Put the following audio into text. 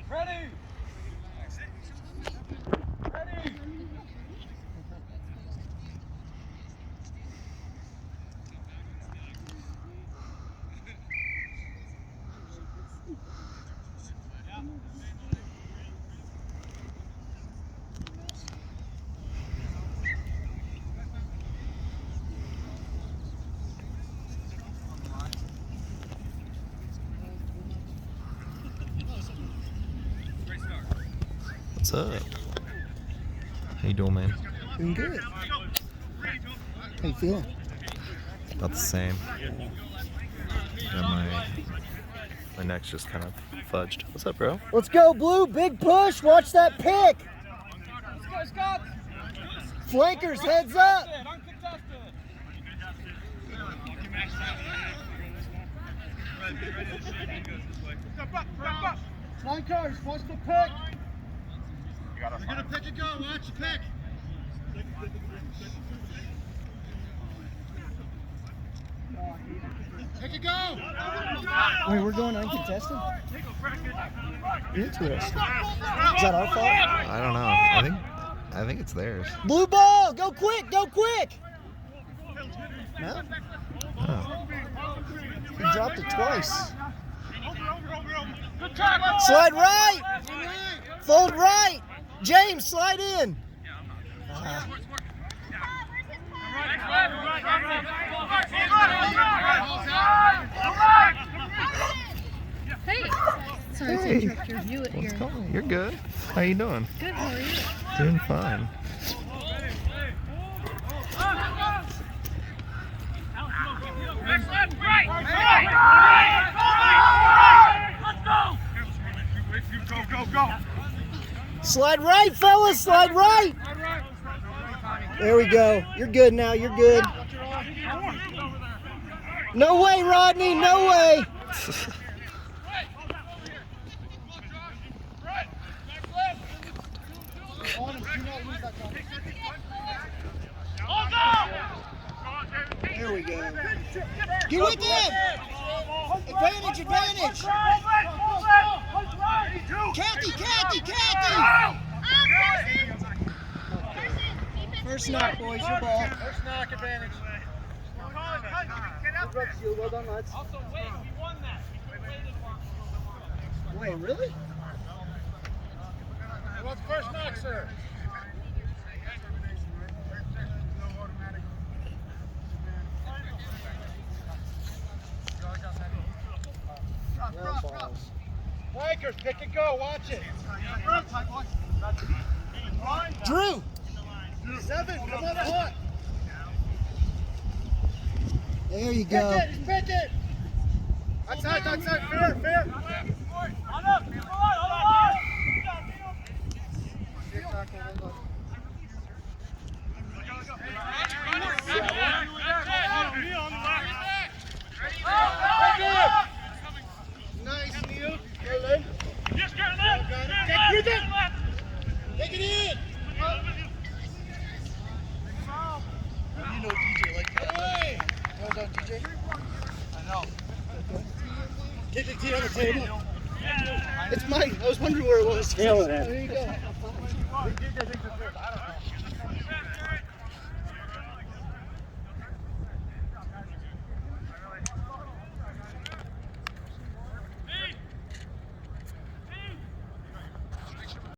Ready. What's up? How you doing, man? Doing good. How you feeling? About the same. Got my neck's just kind of fudged. What's up, bro? Let's go, Blue. Big push. Watch that pick. Let's go, Scots. Flankers, heads up. Flankers, watch the pick. You're going to pick and go. Watch the pick. Pick and go. Wait, we're going uncontested? Interesting. Is that our fault? I don't know. I think it's theirs. Blue ball. Go quick. Go quick. No? Oh. He dropped it twice. Slide right. Fold right. James, slide in. Hey! Sorry to interrupt your view here. You're good. How you doing? Good, how are you? Doing fine. Go. Slide right, fellas. Slide right. There we go. You're good now. You're good. No way, Rodney. No way. There we go. Get with him. Advantage. Cathy. First knock, boys. Your ball. First knock advantage. Well done, lads. Also, wait, we won that. Wait, really? What's first knock, sir? Flankers, pick and go, watch it. Drew. 7, come on, hot. There you go. Pick it. Outside, fair. Nice, Neil. Take it in. You know DJ like that. Well done, DJ. I know. Kick the tea on the table. It's mine. I was wondering where it was. Nail it. There you go.